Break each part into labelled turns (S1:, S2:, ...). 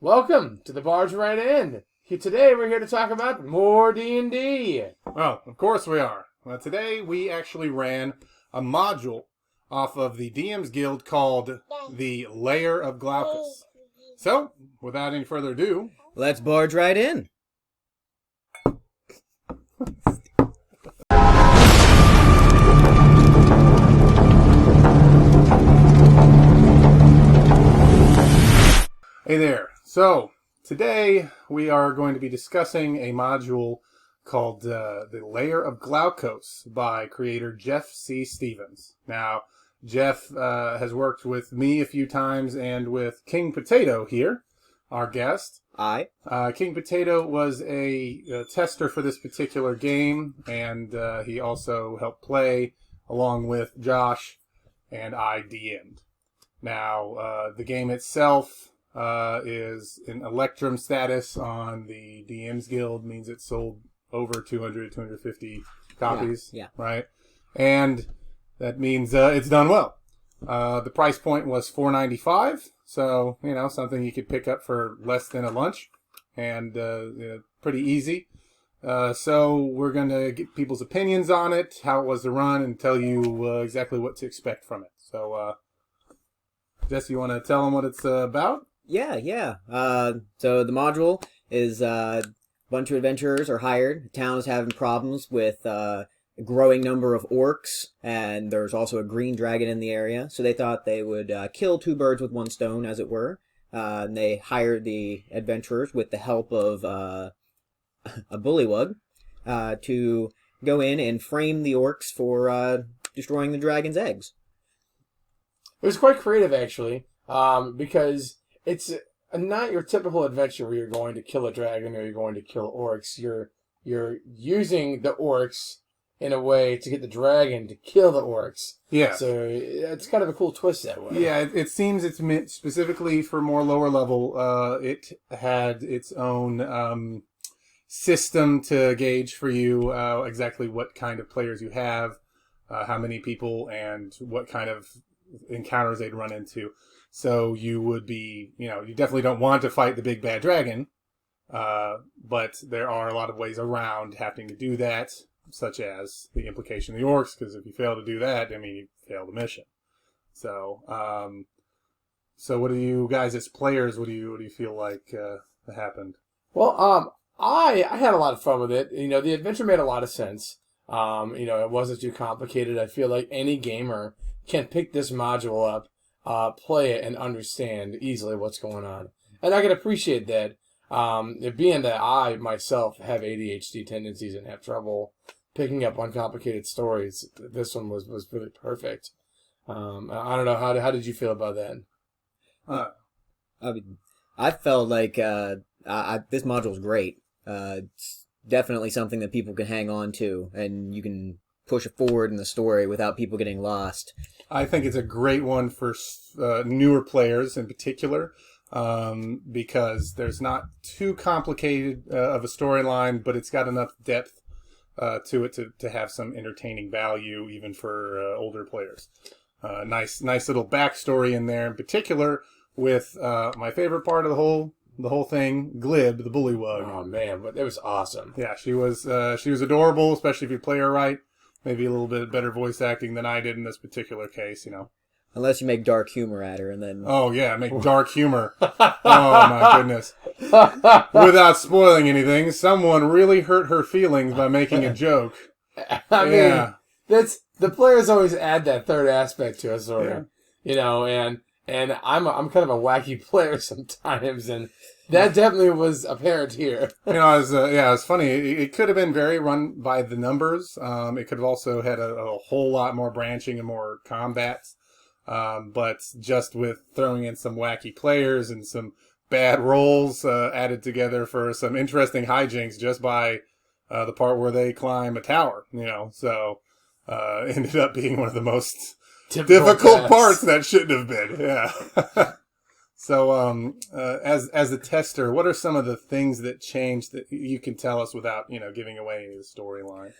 S1: Welcome to the Barge Right In. Today we're here to talk about more D&D.
S2: Well, of course we are. Well, today we actually ran a module off of the DM's Guild called the Lair of Glaucous. So, without any further ado,
S3: let's barge right in.
S2: Hey there. So, today we are going to be discussing a module called the Lair of Glaucous by creator Jeff C. Stevens. Now, Jeff has worked with me a few times and with King Potato here, our guest.
S3: Aye.
S2: King Potato was a tester for this particular game, and he also helped play along with Josh, and I DM'd. Now, the game itself is in Electrum status on the DM's Guild, means it sold over 250 copies,
S3: yeah.
S2: Right? And that means it's done well. The price point was $4.95, so, something you could pick up for less than a lunch, and pretty easy. So we're going to get people's opinions on it, how it was to run, and tell you exactly what to expect from it. So, Jesse, you want to tell them what it's about?
S3: Yeah. So the module is a bunch of adventurers are hired. The town is having problems with a growing number of orcs, and there's also a green dragon in the area. So they thought they would kill two birds with one stone, as it were. And they hired the adventurers with the help of a bullywug to go in and frame the orcs for destroying the dragon's eggs.
S1: It was quite creative, actually, because it's not your typical adventure where you're going to kill a dragon or you're going to kill orcs. You're using the orcs in a way to get the dragon to kill the orcs.
S2: Yeah.
S1: So it's kind of a cool twist that way.
S2: Yeah, it seems it's meant specifically for more lower level. It had its own system to gauge for you exactly what kind of players you have, how many people, and what kind of encounters they'd run into. So you would be, you definitely don't want to fight the big bad dragon, but there are a lot of ways around having to do that, such as the implication of the orcs, because if you fail to do that, you fail the mission. So, so what do you guys as players, what do you feel like happened?
S1: Well, I had a lot of fun with it. The adventure made a lot of sense. It wasn't too complicated. I feel like any gamer can pick this module up, play it, and understand easily what's going on. And I can appreciate that. Being that I myself have ADHD tendencies and have trouble picking up uncomplicated stories, this one was really perfect. I don't know, how did you feel about that?
S3: I felt like this module is great. It's definitely something that people can hang on to, and you can push it forward in the story without people getting lost.
S2: I think it's a great one for newer players in particular, because there's not too complicated of a storyline, but it's got enough depth to it to have some entertaining value even for older players. Nice little backstory in there, in particular with my favorite part of the whole thing, Glib, the bullywug.
S1: Oh man, but it was awesome.
S2: Yeah, she was adorable, especially if you play her right. Maybe a little bit better voice acting than I did in this particular case,
S3: Unless you make dark humor at her, and then...
S2: Oh, yeah, make dark humor. Oh, my goodness. Without spoiling anything, someone really hurt her feelings by making a joke.
S1: I mean, that's the players always add that third aspect to a story, and I'm kind of a wacky player sometimes, and that definitely was apparent here.
S2: It was funny. It could have been very run by the numbers. It could have also had a whole lot more branching and more combats. But just with throwing in some wacky players and some bad rolls added together for some interesting hijinks just by the part where they climb a tower, So ended up being one of the most difficult parts that shouldn't have been. Yeah. So, as a tester, what are some of the things that changed that you can tell us without, giving away any of the storyline?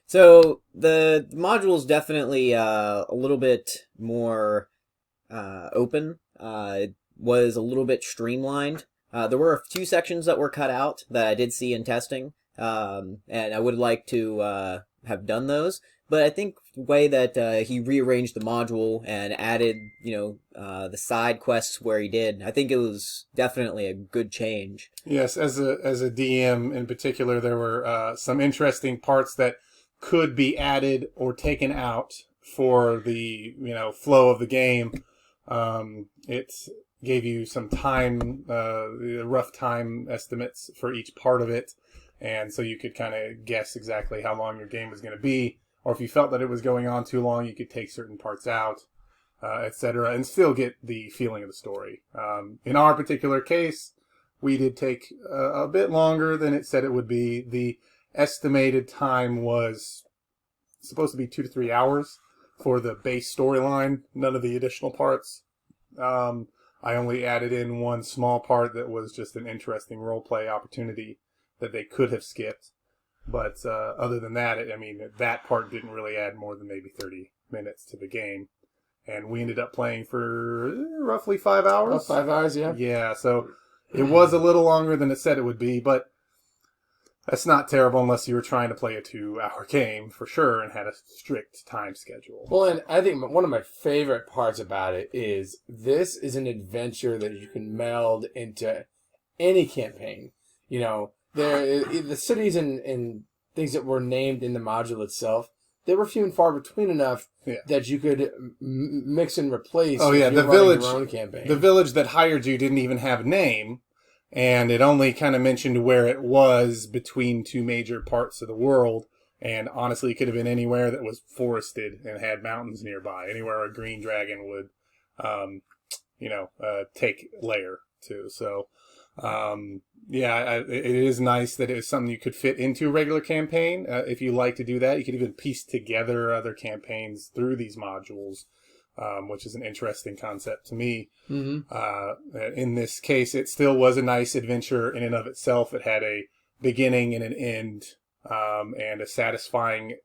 S3: So the module is definitely a little bit more open. was a little bit streamlined. There were a few sections that were cut out that I did see in testing, and I would like to have done those. But I think the way that he rearranged the module and added, the side quests where he did, I think it was definitely a good change.
S2: Yes, as a DM in particular, there were some interesting parts that could be added or taken out for the flow of the game. It gave you some time, rough time estimates for each part of it, and so you could kind of guess exactly how long your game was going to be. Or if you felt that it was going on too long, you could take certain parts out, etc., and still get the feeling of the story. In our particular case, we did take a bit longer than it said it would be. The estimated time was supposed to be 2 to 3 hours for the base storyline, none of the additional parts. I only added in one small part that was just an interesting roleplay opportunity that they could have skipped. But other than that, that part didn't really add more than maybe 30 minutes to the game. And we ended up playing for roughly 5 hours.
S1: About 5 hours, yeah.
S2: Yeah, so it was a little longer than it said it would be, but that's not terrible unless you were trying to play a 2-hour game for sure and had a strict time schedule.
S1: Well, and I think one of my favorite parts about it is this is an adventure that you can meld into any campaign. The cities and things that were named in the module itself, they were few and far between enough that you could mix and replace.
S2: Oh yeah,
S1: the village. Your own campaign.
S2: The village that hired you didn't even have a name, and it only kind of mentioned where it was between two major parts of the world. And honestly, it could have been anywhere that was forested and had mountains nearby. Anywhere a green dragon would, take Lair to. So. It is nice that it was something you could fit into a regular campaign. If you like to do that, you could even piece together other campaigns through these modules, which is an interesting concept to me. Mm-hmm. In this case, it still was a nice adventure in and of itself. It had a beginning and an end, and a satisfying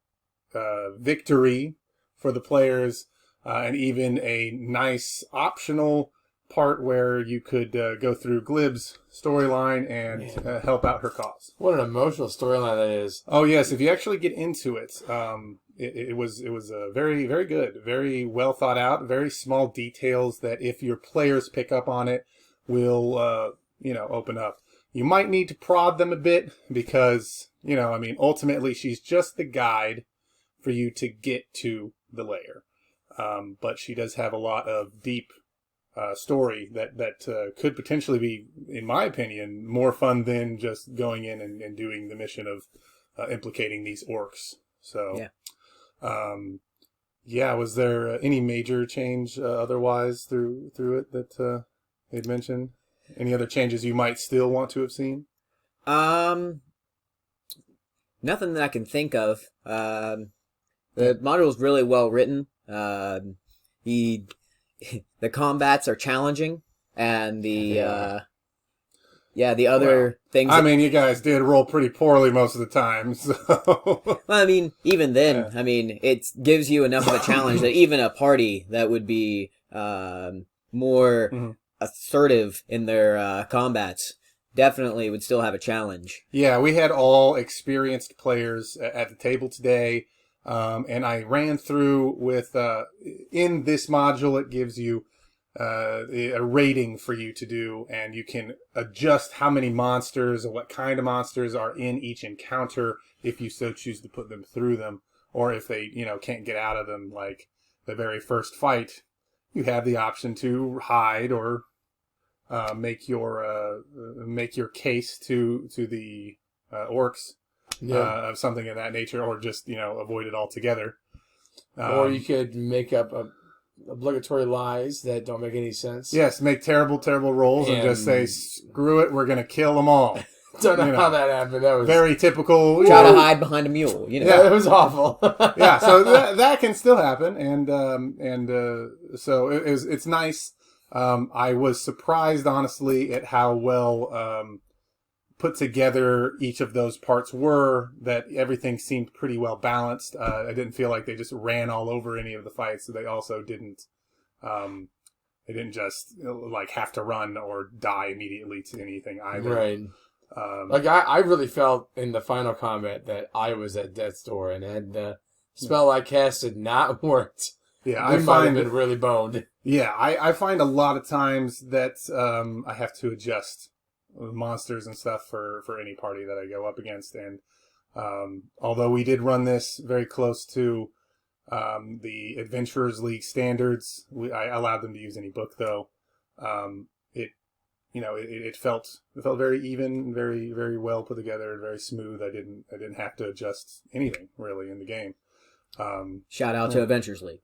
S2: victory for the players, and even a nice optional part where you could go through Glib's storyline and help out her cause.
S1: What an emotional storyline that is.
S2: Oh yes, if you actually get into it, it was very, very good, very well thought out, very small details that if your players pick up on it will open up. You might need to prod them a bit because ultimately she's just the guide for you to get to the lair, but she does have a lot of deep story that could potentially be, in my opinion, more fun than just going in and doing the mission of implicating these orcs. So, was there any major change otherwise through it that they'd mentioned? Any other changes you might still want to have seen?
S3: Nothing that I can think of. The module is really well written. The combats are challenging, and the other things.
S2: You guys did roll pretty poorly most of the time, so.
S3: Well, even then, it gives you enough of a challenge that even a party that would be more assertive in their combats definitely would still have a challenge.
S2: Yeah, we had all experienced players at the table today. And I ran through with, in this module, it gives you a rating for you to do, and you can adjust how many monsters or what kind of monsters are in each encounter if you so choose to put them through them, or if they, can't get out of them, like the very first fight, you have the option to hide or make your case to the orcs. Of something of that nature, or just avoid it altogether.
S1: Or you could make up obligatory lies that don't make any sense.
S2: Yes, make terrible rolls and just say, "Screw it, we're gonna kill them all."
S1: Don't know how that happened. That was
S2: very typical.
S3: Try to hide behind a mule.
S1: Yeah, it was awful.
S2: Yeah, so that can still happen, and so it's nice. I was surprised, honestly, at how well put together each of those parts were, that everything seemed pretty well balanced. I didn't feel like they just ran all over any of the fights. So they also didn't They didn't just like have to run or die immediately to anything either.
S1: Right. Like I really felt in the final combat that I was at death's door, and had the spell I casted not worked,
S2: Yeah,
S1: I might have been really boned.
S2: Yeah, I find a lot of times that I have to adjust monsters and stuff for any party that I go up against. And although we did run this very close to the Adventurers League standards, I allowed them to use any book though. It felt very even, very very well put together, very smooth. I didn't have to adjust anything really in the game.
S3: Shout out to Adventures League.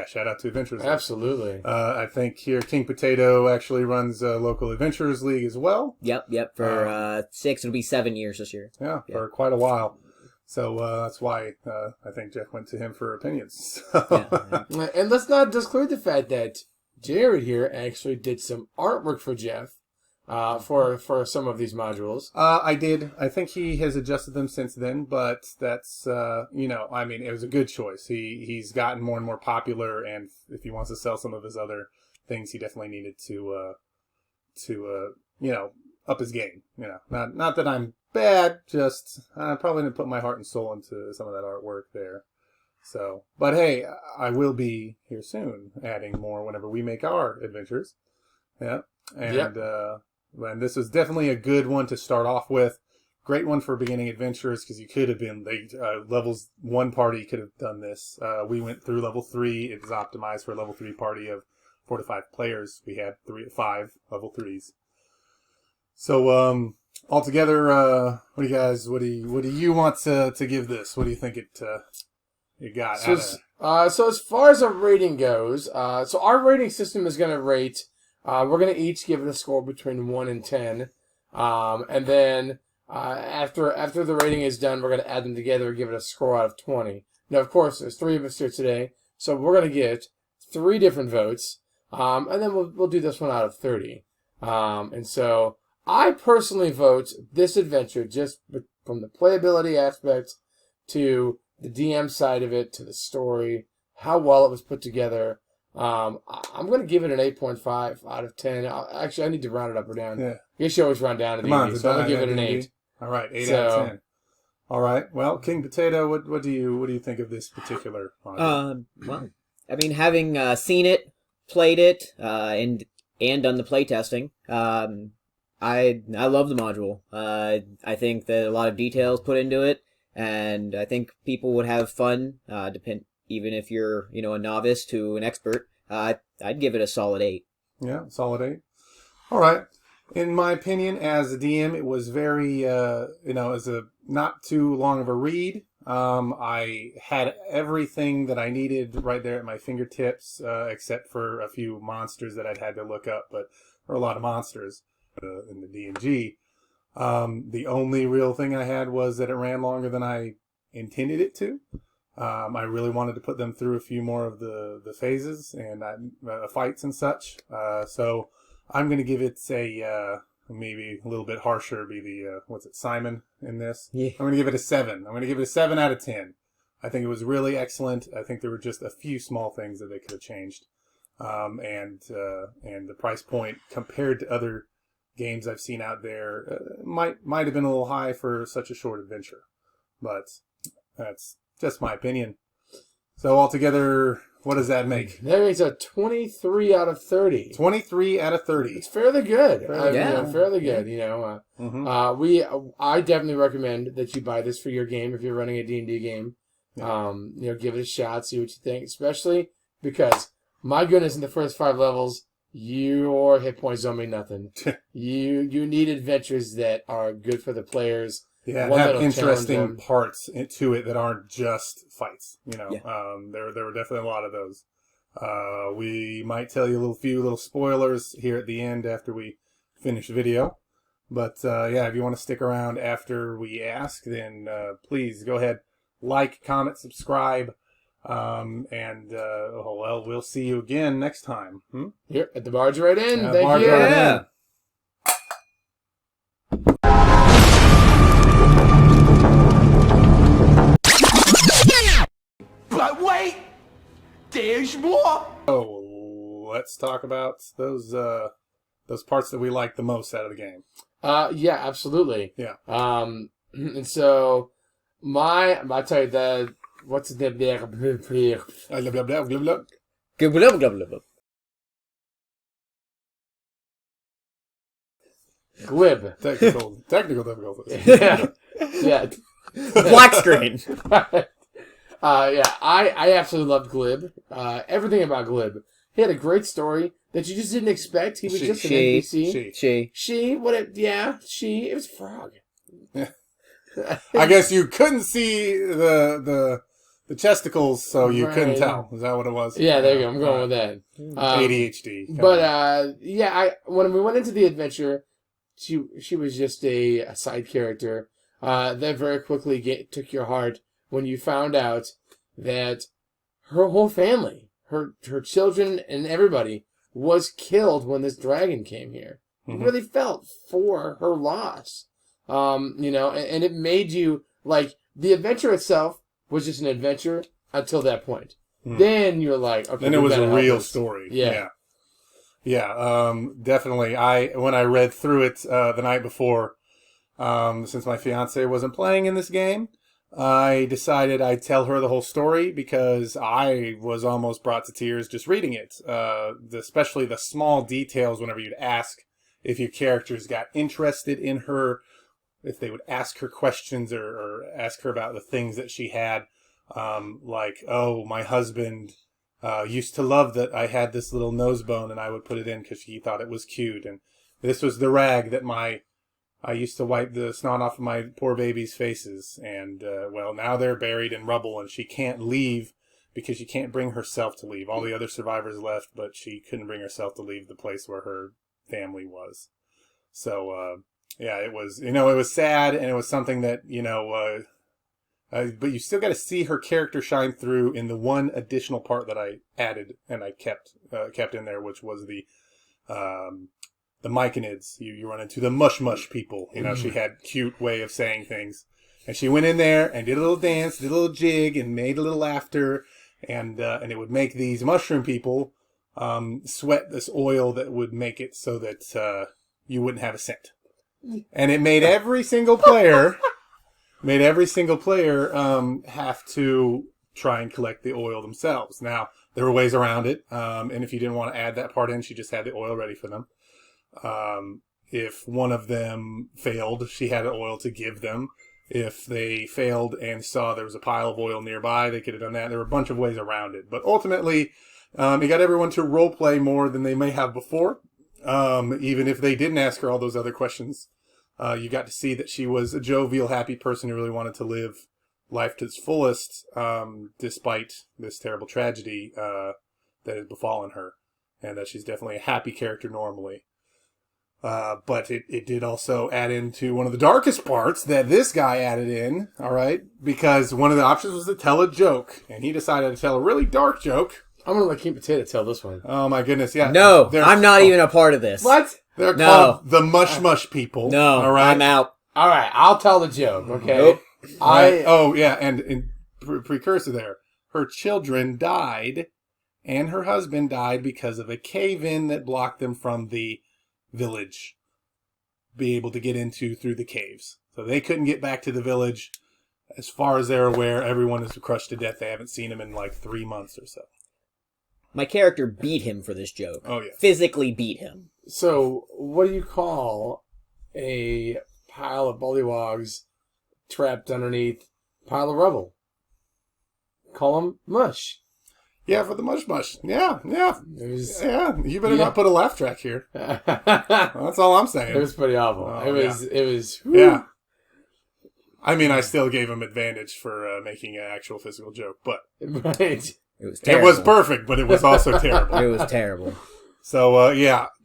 S2: Shout out to Adventurers League.
S1: Absolutely.
S2: I think here King Potato actually runs a local Adventurers League as well.
S3: Yep. For 6, it'll be 7 years this year.
S2: Yeah, for quite a while. So that's why I think Jeff went to him for opinions. So.
S3: Yeah.
S1: And let's not disclude the fact that Jared here actually did some artwork for Jeff for some of these modules.
S2: I did. I think he has adjusted them since then, but that's, it was a good choice. He's gotten more and more popular, and if he wants to sell some of his other things, he definitely needed to up his game. Not that I'm bad, just I probably didn't put my heart and soul into some of that artwork there. So, but hey, I will be here soon, adding more whenever we make our adventures. Yeah, and this is definitely a good one to start off with. Great one for beginning adventurers because you could have been levels 1 party could have done this. We went through level 3. It was optimized for a level 3 party of 4 to 5 players. We had 5 level 3s. So altogether, what do you want to give this? What do you think it got?
S1: So as far as our rating goes, so our rating system is going to rate. We're going to each give it a score between 1 and 10. And then after the rating is done, we're going to add them together and give it a score out of 20. Now, of course, there's 3 of us here today, so we're going to get 3 different votes. And then we'll do this one out of 30. And so I personally vote this adventure just from the playability aspect to the DM side of it to the story, how well it was put together. I'm going to give it an 8.5 out of 10. Actually, I need to round it up or down.
S2: Yeah.
S1: I guess you always round down to the end, so I'm going to give it an 8.
S2: All right, 8 out of 10. All right. Well, King Potato, what do you think of this particular module?
S3: Well, I mean, having seen it, played it, and done the playtesting, I love the module. I think that a lot of details put into it, and I think people would have fun. Even if you're a novice to an expert, I'd give it a solid 8.
S2: Yeah, solid 8. All right. In my opinion, as a DM, it was very as a not too long of a read. I had everything that I needed right there at my fingertips, except for a few monsters that I'd had to look up, but there were a lot of monsters in the D&G. The only real thing I had was that it ran longer than I intended it to. I really wanted to put them through a few more of the phases and fights and such. So I'm going to give it maybe a little bit harsher, be the, Simon in this?
S3: Yeah.
S2: I'm going to give it a 7. I'm going to give it a 7 out of 10. I think it was really excellent. I think there were just a few small things that they could have changed. And the price point compared to other games I've seen out there might have been a little high for such a short adventure. But that's just my opinion. So altogether, what does that make?
S1: That makes a 23 out of 30.
S2: 23 out of 30.
S1: It's fairly good. Fairly good. I definitely recommend that you buy this for your game if you're running a D&D game.
S2: Yeah.
S1: Give it a shot, see what you think. Especially because, my goodness, in the first 5 levels, your hit points don't mean nothing. You need adventures that are good for the players.
S2: Yeah, have interesting parts to it that aren't just fights. There were definitely a lot of those. We might tell you a few little spoilers here at the end after we finish the video. But if you want to stick around after we ask, then please go ahead, like, comment, subscribe, and we'll see you again next time.
S1: Here at the Barge Right In. Thank
S2: Barge
S1: you.
S2: Right In.
S4: But wait, there's more.
S2: Oh, let's talk about those parts that we like the most out of the game.
S1: Yeah, absolutely.
S2: Yeah.
S1: And so I tell you that what's the
S2: Blah, blah, blah, blah, blah.
S3: Glub, glub, glub.
S1: glib.
S2: Technical difficulties.
S1: Yeah.
S3: Black screen.
S1: Yeah, I absolutely loved Glib. Everything about Glib. He had a great story that you just didn't expect. He was just an NPC. She. It was a frog.
S2: Yeah. I guess you couldn't see the testicles, so you couldn't tell. Is that what it was?
S1: Yeah, there you go. I'm going with that.
S2: ADHD.
S1: But when we went into the adventure, she was just a side character that very quickly took your heart when you found out that her whole family, her children and everybody was killed when this dragon came here. You really felt for her loss. And it made you, like, the adventure itself was just an adventure until that point. Then you're like, okay,
S2: then it was a real story. Yeah. Definitely. When I read through it the night before, since my fiance wasn't playing in this game, I decided I'd tell her the whole story because I was almost brought to tears just reading it. Especially the small details whenever you'd ask if your characters got interested in her, if they would ask her questions or ask her about the things that she had. Like, oh, my husband used to love that I had this little nose bone and I would put it in because he thought it was cute. And this was the rag that I used to wipe the snot off of my poor baby's faces. And, well, now they're buried in rubble and she can't leave because she can't bring herself to leave. All the other survivors left, but she couldn't bring herself to leave the place where her family was. So, yeah, it was, it was sad and it was something that, but you still got to see her character shine through in the one additional part that I added and I kept in there, which was the Myconids. You run into the mush people. She had cute way of saying things. And she went in there and did a little dance, did a little jig, and made a little laughter. And it would make these mushroom people sweat this oil that would make it so that you wouldn't have a scent. And it made every single player have to try and collect the oil themselves. Now, there were ways around it. And if you didn't want to add that part in, she just had the oil ready for them. If one of them failed, she had oil to give them. If they failed and saw there was a pile of oil nearby, they could have done that. There were a bunch of ways around it. But ultimately, it got everyone to role play more than they may have before. Even if they didn't ask her all those other questions. You got to see that she was a jovial, happy person who really wanted to live life to its fullest, despite this terrible tragedy that has befallen her. And that she's definitely a happy character normally. But it did also add into one of the darkest parts that this guy added in, all right? Because one of the options was to tell a joke. And he decided to tell a really dark joke.
S1: I'm going to let King Potato tell this one.
S2: Oh, my goodness, yeah.
S3: No, I'm not even a part of this.
S1: What?
S2: They're called the Mush people.
S3: No,
S2: all right?
S3: I'm out.
S1: All right, I'll tell the joke, okay?
S3: Nope.
S2: And in precursor there, her children died, and her husband died because of a cave-in that blocked them from the village be able to get into through the caves. So they couldn't get back to the village. As far as they're aware, everyone is crushed to death. They haven't seen him in like 3 months or so.
S3: My character beat him for this joke.
S2: Oh, yeah.
S3: Physically beat him.
S1: So, what do you call a pile of bullywogs trapped underneath a pile of rubble? Call them mush.
S2: Yeah, for the mush. Yeah.
S1: It
S2: You better not put a laugh track here. That's all I'm saying.
S1: It was pretty awful.
S2: Oh,
S1: It was. Whew.
S2: Yeah. I mean, I still gave him advantage for making an actual physical joke, but
S1: Right.
S3: It was terrible.
S2: It was perfect, but it was also terrible.
S3: It was terrible.
S2: So,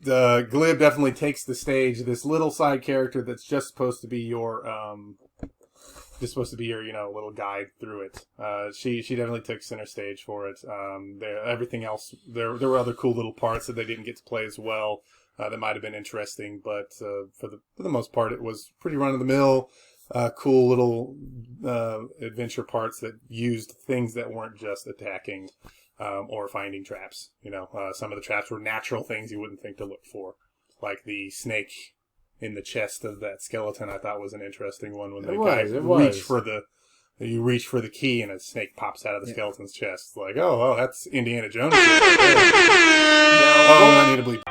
S2: the Glib definitely takes the stage. This little side character that's just supposed to be your, little guide through it. She definitely took center stage for it. Everything else, there were other cool little parts that they didn't get to play as well. That might have been interesting, but for the most part, it was pretty run of the mill. Cool little adventure parts that used things that weren't just attacking or finding traps. Some of the traps were natural things you wouldn't think to look for, like the snake in the chest of that skeleton. I thought was an interesting one when you reach for the key and a snake pops out of the skeleton's chest. It's like, oh, that's Indiana Jones. I need to bleep.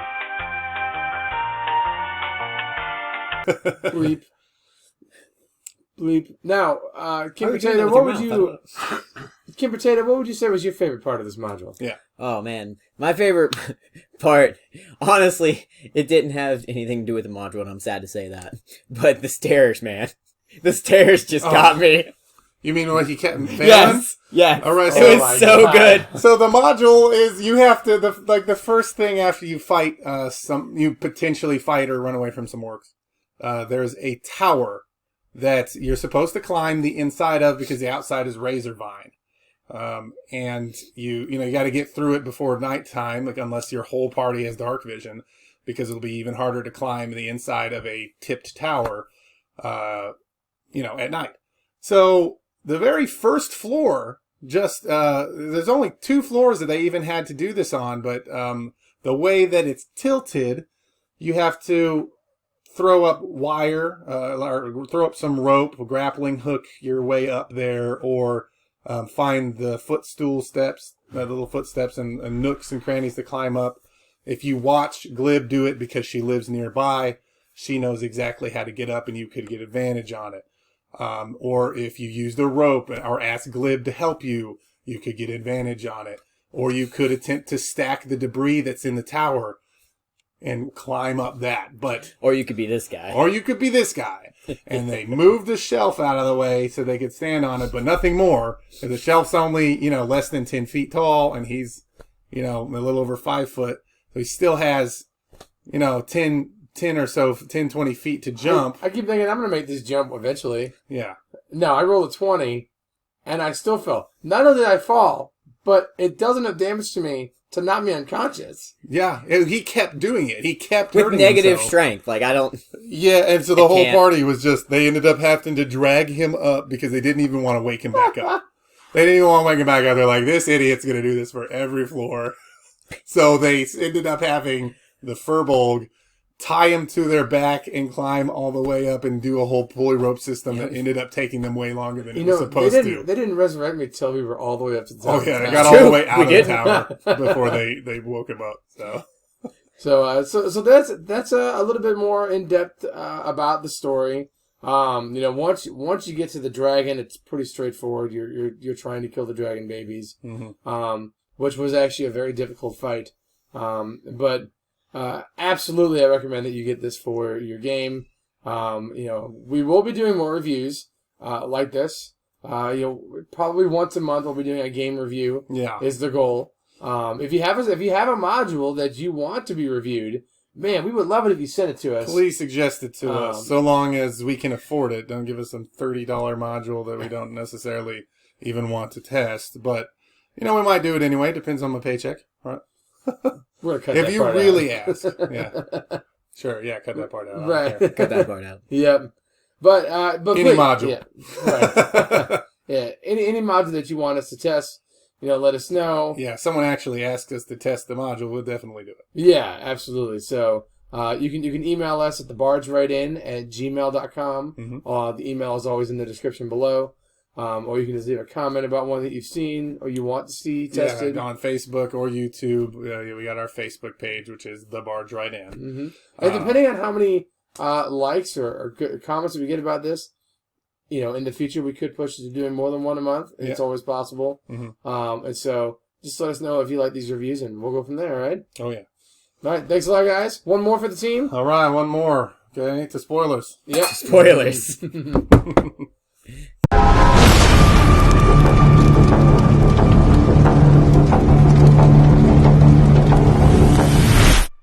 S1: Bleep. Bleep. Now, Kim Potato, what would you say was your favorite part of this module?
S2: Yeah.
S3: Oh, man. My favorite part, honestly, it didn't have anything to do with the module, and I'm sad to say that. But the stairs, man. The stairs just got me.
S2: You mean when he kept failing?
S3: Yes. Yes.
S2: All right,
S3: It was so good.
S2: So the module is you have to, the first thing after you fight you potentially fight or run away from some orcs, there's a tower that you're supposed to climb the inside of because the outside is razor vine. And you got to get through it before nighttime, unless your whole party has dark vision, because it'll be even harder to climb the inside of a tipped tower, at night. So the very first floor, there's only 2 floors that they even had to do this on, but the way that it's tilted, you have to throw up wire, or throw up some rope, grappling hook your way up there, or find the footstool steps, the little footsteps and nooks and crannies to climb up. If you watch Glib do it because she lives nearby, she knows exactly how to get up and you could get advantage on it. Or if you use the rope or ask Glib to help you, you could get advantage on it. Or you could attempt to stack the debris that's in the tower and climb up that.
S3: Or you could be this guy.
S2: And they moved the shelf out of the way so they could stand on it, but nothing more. And the shelf's only, less than 10 feet tall, and he's, a little over 5 foot. So he still has, 10 or so, 10, 20 feet to jump.
S1: I keep thinking I'm going to make this jump eventually.
S2: Yeah.
S1: No, I rolled a 20, and I still fell. Not only did I fall, but it does enough damage to me to knock me unconscious.
S2: Yeah, he kept doing it. He kept
S3: with
S2: hurting
S3: negative
S2: himself.
S3: Strength. I don't...
S2: Yeah, and so the whole party was they ended up having to drag him up because they didn't even want to wake him back up. They didn't even want to wake him back up. They're like, this idiot's going to do this for every floor. So they ended up having the Furbolg tie him to their back and climb all the way up and do a whole pulley rope system that ended up taking them way longer than it was supposed to.
S1: They didn't resurrect me till we were all the way up to the
S2: Oh
S1: tower.
S2: yeah, they got all the way out of the tower before they woke him up.
S1: So that's a little bit more in depth about the story. Once you get to the dragon, it's pretty straightforward. You're trying to kill the dragon babies, which was actually a very difficult fight. But absolutely, I recommend that you get this for your game. We will be doing more reviews like this. Probably once a month we'll be doing a game review.
S2: Yeah,
S1: is the goal. If you have a module that you want to be reviewed, man, we would love it if you sent it to us.
S2: Please suggest it to us, so long as we can afford it. Don't give us some $30 module that we don't necessarily even want to test. But we might do it anyway. Depends on my paycheck, right?
S1: We're gonna cut
S2: if
S1: that
S2: you
S1: part
S2: really
S1: out.
S2: ask, yeah, sure, yeah, cut that part out.
S1: Right,
S3: cut that part out.
S1: Yep. But
S2: any module,
S1: yeah, right. Yeah, any module that you want us to test, let us know.
S2: Yeah, someone actually asked us to test the module, we'll definitely do it.
S1: Yeah, absolutely. So you can email us at thebardswritein@gmail.com. The email is always in the description below. Or you can just leave a comment about one that you've seen or you want to see tested.
S2: Yeah, on Facebook or YouTube. We got our Facebook page, which is The Bards Write In.
S1: And depending on how many likes or comments we get about this, in the future we could push to doing more than one a month. It's always possible. And so just let us know if you like these reviews and we'll go from there, all right?
S2: Oh, yeah.
S1: All right, thanks a lot, guys. One more for the team.
S2: All right, one more. Okay, to spoilers.
S1: Yep.
S3: Spoilers.